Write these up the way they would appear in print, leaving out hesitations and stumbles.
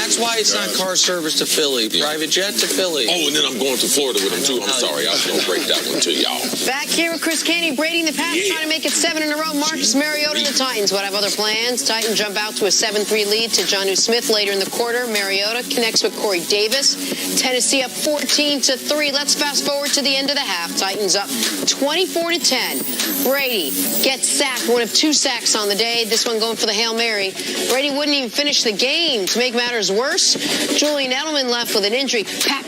That's why it's not car service to Philly, private jet to Philly. Oh, and then I'm going to Florida with him, too. I'm sorry. I was going to break that one to y'all. Back here with Chris Canty, braiding the Pats, trying to make it 7 in a row. Marcus Mariota, the Titans would have other plans. Titans jump out to a 7-3 lead to Jonnu Smith later in the quarter. Mariota connects with Corey Davis. Tennessee up 14-3. Let's fast forward to the end of the half. Titans up 24-10. Brady gets sacked, one of 2 sacks on the day. This one going for the Hail Mary. Brady wouldn't even finish the game. To make matters worse, Julian Edelman left with an injury. Pat,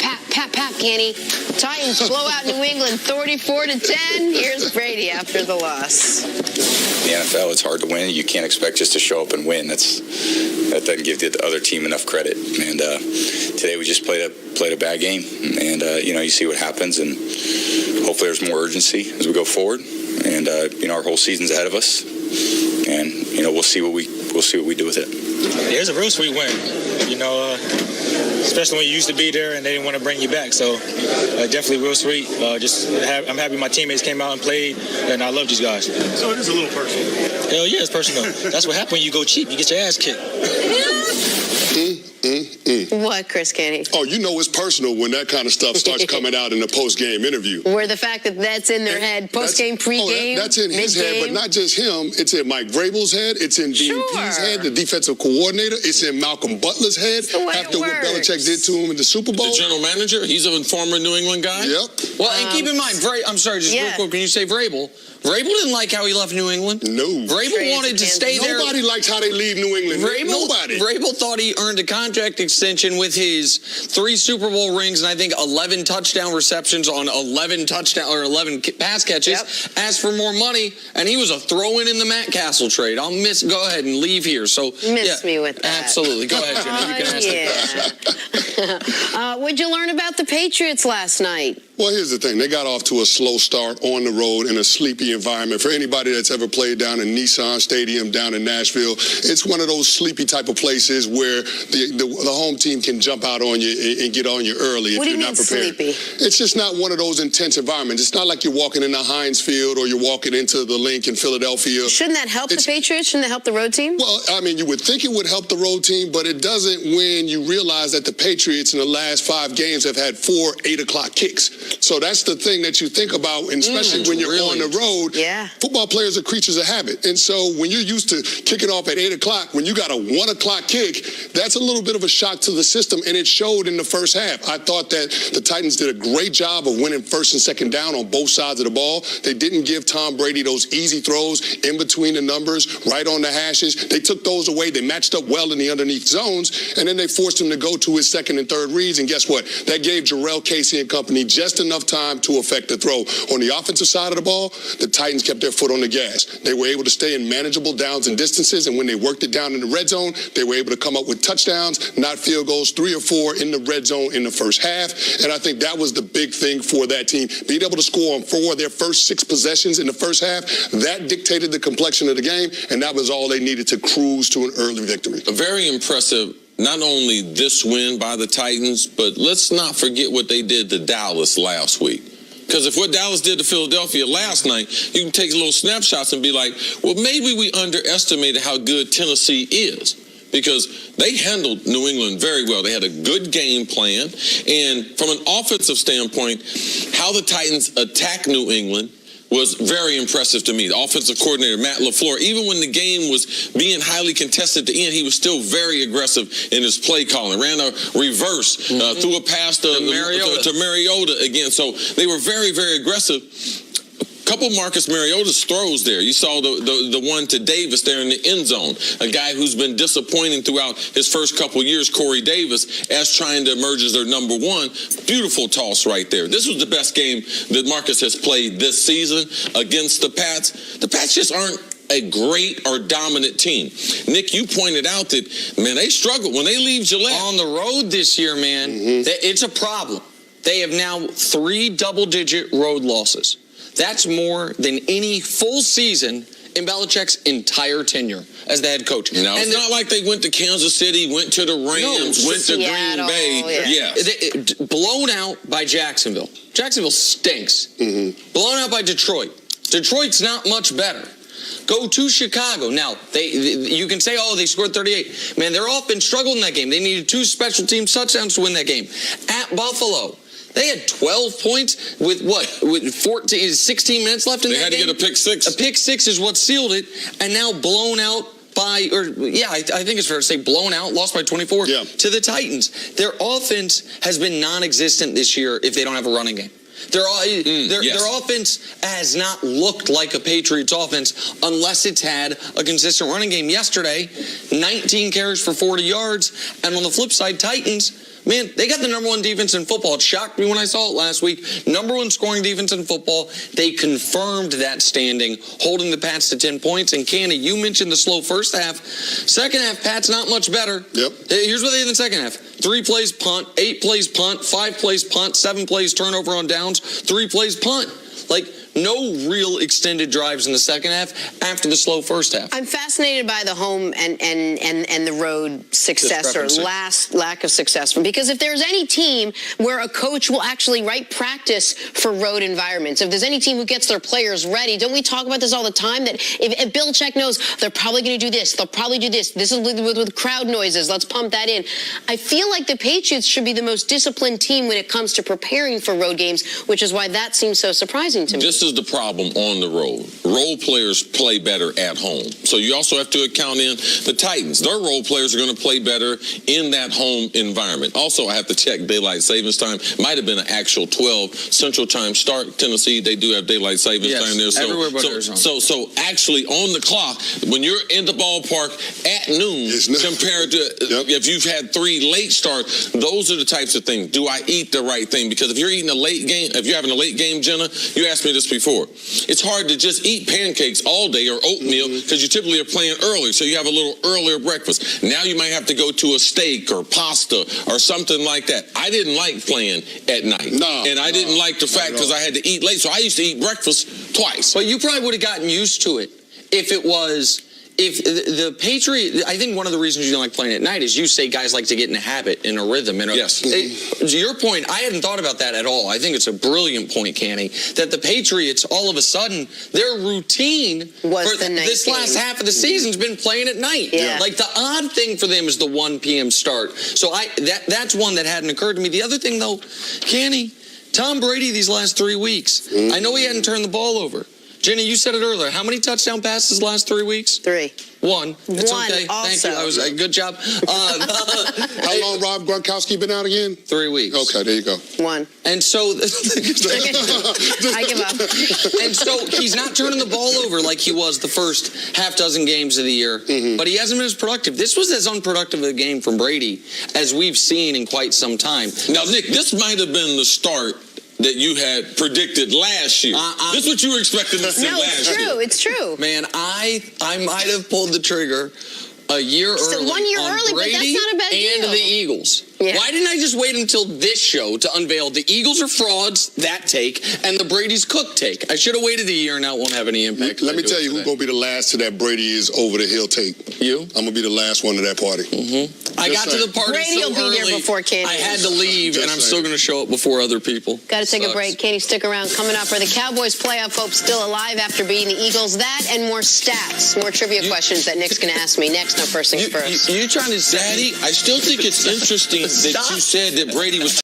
Canty. Titans blow out New England 34-10. Here's Brady after the loss. In the NFL, it's hard to win. You can't expect just to show up and win. That doesn't give the other team enough credit. And today we just played a bad game. And you see what happens, and hopefully there's more urgency as we go forward. And our whole season's ahead of us, and we'll see what we do with it. Yeah, it's a real sweet win, especially when you used to be there and they didn't want to bring you back. So definitely real sweet. I'm happy my teammates came out and played, and I love these guys. So it is a little personal. Hell yeah, it's personal. That's what happens when you go cheap. You get your ass kicked. What, Chris Canty? Oh, it's personal when that kind of stuff starts coming out in a post-game interview. Where the fact that that's in their head, post-game, pre-game, that's in his head, but not just him. It's in Mike Vrabel's head. It's in DP's head, the defensive coordinator. It's in Malcolm Butler's head after what Belichick did to him in the Super Bowl. The general manager, he's a former New England guy. Yep. Well, and keep in mind, I'm sorry, just real quick, when you say Vrabel, Vrabel didn't like how he left New England. No. Vrabel wanted to stay there. Nobody likes how they leave New England. Nobody. Vrabel thought he earned a contract extension with his 3 Super Bowl rings and I think 11 touchdown receptions on 11 pass catches. Asked for more money, and he was a throw-in in the Matt Castle trade. Go ahead and leave here. So miss me with that. Absolutely. Go ahead, Jenna. You can ask the question. What'd you learn about the Patriots last night? Well, here's the thing. They got off to a slow start on the road in a sleepy environment. For anybody that's ever played down in Nissan Stadium down in Nashville, it's one of those sleepy type of places where the home team can jump out on you and get on you early if you're not prepared. Sleepy? It's just not one of those intense environments. It's not like you're walking into Heinz Field or you're walking into the Link in Philadelphia. Shouldn't that help the Patriots? Shouldn't that help the road team? Well, you would think it would help the road team, but it doesn't when you realize that the Patriots in the last 5 games have had 4 8-o'clock kicks. So that's the thing that you think about, and especially when you're on the road. Football players are creatures of habit. And so when you're used to kicking off at 8 o'clock, when you got a 1 o'clock kick, that's a little bit of a shock to the system, and it showed in the first half. I thought that the Titans did a great job of winning first and second down on both sides of the ball. They didn't give Tom Brady those easy throws in between the numbers, right on the hashes. They took those away. They matched up well in the underneath zones, and then they forced him to go to his second and third reads, and guess what? That gave Jarrell Casey and company just enough time to affect the throw. On the offensive side of the ball, the Titans kept their foot on the gas. They were able to stay in manageable downs and distances, and when they worked it down in the red zone, they were able to come up with touchdowns, not field goals, 3 or 4 in the red zone in the first half. And I think that was the big thing for that team. Being able to score on 4 of their first 6 possessions in the first half, that dictated the complexion of the game, and that was all they needed to cruise to an early victory. Very impressive. Not only this win by the Titans, but let's not forget what they did to Dallas last week. Because if what Dallas did to Philadelphia last night, you can take little snapshots and be like, well, maybe we underestimated how good Tennessee is. Because they handled New England very well. They had a good game plan. And from an offensive standpoint, how the Titans attacked New England was very impressive to me. The offensive coordinator, Matt LaFleur, even when the game was being highly contested at the end, he was still very aggressive in his play calling. Ran a reverse, threw a pass to Mariota again. So they were very, very aggressive. Couple Marcus Mariota's throws there. You saw the one to Davis there in the end zone, a guy who's been disappointing throughout his first couple years, Corey Davis, as trying to emerge as their number 1. Beautiful toss right there. This was the best game that Marcus has played this season against the Pats. The Pats just aren't a great or dominant team. Nick, you pointed out that, man, they struggle when they leave Gillette. On the road this year, man, it's a problem. They have now 3 double-digit road losses. That's more than any full season in Belichick's entire tenure as the head coach. No, it's not like they went to Kansas City, went to the Rams, went to Green Bay. Blown out by Jacksonville. Jacksonville stinks. Blown out by Detroit. Detroit's not much better. go to Chicago. Now, you can say, they scored 38. Man, their offense struggled in that game. They needed 2 special team touchdowns to win that game. At Buffalo, they had 12 points with 16 minutes left in that game. They had to get a pick six. A pick six is what sealed it, and now blown out I think it's fair to say blown out, lost by 24 to the Titans. Their offense has been non-existent this year if they don't have a running game. Their offense has not looked like a Patriots offense unless it's had a consistent running game. Yesterday, 19 carries for 40 yards, and on the flip side, Titans, man, they got the number 1 defense in football. It shocked me when I saw it last week. Number 1 scoring defense in football. They confirmed that standing, holding the Pats to 10 points. And Canty, you mentioned the slow first half. Second half, Pats not much better. Yep. Here's what they did in the second half. 3 plays punt, 8 plays punt, 5 plays punt, 7 plays turnover on downs, 3 plays punt. Like, no real extended drives in the second half after the slow first half. I'm fascinated by the home and the road success or lack of success. Because if there's any team where a coach will actually write practice for road environments, if there's any team who gets their players ready, don't we talk about this all the time? That if Belichick knows they're probably going to do this, they'll probably do this. This is with crowd noises. Let's pump that in. I feel like the Patriots should be the most disciplined team when it comes to preparing for road games, which is why that seems so surprising to me. This is the problem on the road. Role players play better at home. So you also have to account in the Titans. Their role players are going to play better in that home environment. Also, I have to check daylight savings time. Might have been an actual 12 Central Time start. Tennessee, they do have daylight savings time there. So, everywhere but Arizona. So actually on the clock, when you're in the ballpark at noon, compared to if you've had 3 late starts, those are the types of things. Do I eat the right thing? Because if you're eating a late game, if you're having a late game, Jenna, you asked me this before. It's hard to just eat pancakes all day or oatmeal because you typically are playing early, so you have a little earlier breakfast. Now you might have to go to a steak or pasta or something like that. I didn't like playing at night. I didn't like the fact because I had to eat late, so I used to eat breakfast twice. But you probably would have gotten used to it if the Patriots, I think one of the reasons you don't like playing at night is you say guys like to get in a habit, in a rhythm. Yes. To your point, I hadn't thought about that at all. I think it's a brilliant point, Canty, that the Patriots, all of a sudden, their routine was for this last half of the season's been playing at night. Yeah. Like the odd thing for them is the 1 p.m. start. So that's one that hadn't occurred to me. The other thing, though, Canty, Tom Brady these last 3 weeks, I know he hadn't turned the ball over. Jenny, you said it earlier. How many touchdown passes last 3 weeks? 3. 1. It's One okay. also. Thank you. That was a good job. How long Rob Gronkowski been out again? 3 weeks. Okay, there you go. 1. And so I give up. And so he's not turning the ball over like he was the first half dozen games of the year, but he hasn't been as productive. This was as unproductive a game from Brady as we've seen in quite some time. Now, Nick, this might have been the start that you had predicted last year. This is what you were expecting to see last year. No, it's true. Man, I might have pulled the trigger a year early 1 year on early, Brady but that's not a bad and deal. the Eagles. Yeah. Why didn't I just wait until this show to unveil the Eagles are frauds, that take, and the Brady's cook take? I should have waited a year and that won't have any impact. Let me tell you who's going to be the last to that Brady is over the hill take. You? I'm going to be the last one to that party. I got to the party Brady so will be there early, before Canty. I had to leave, and I'm still going to show up before other people. Got to take a break. Canty, stick around. Coming up, are the Cowboys' playoff hopes still alive after beating the Eagles? That and more stats, more trivia questions that Nick's going to ask me next on First Things First. You trying to say? Daddy, I still think it's interesting that you said that Brady was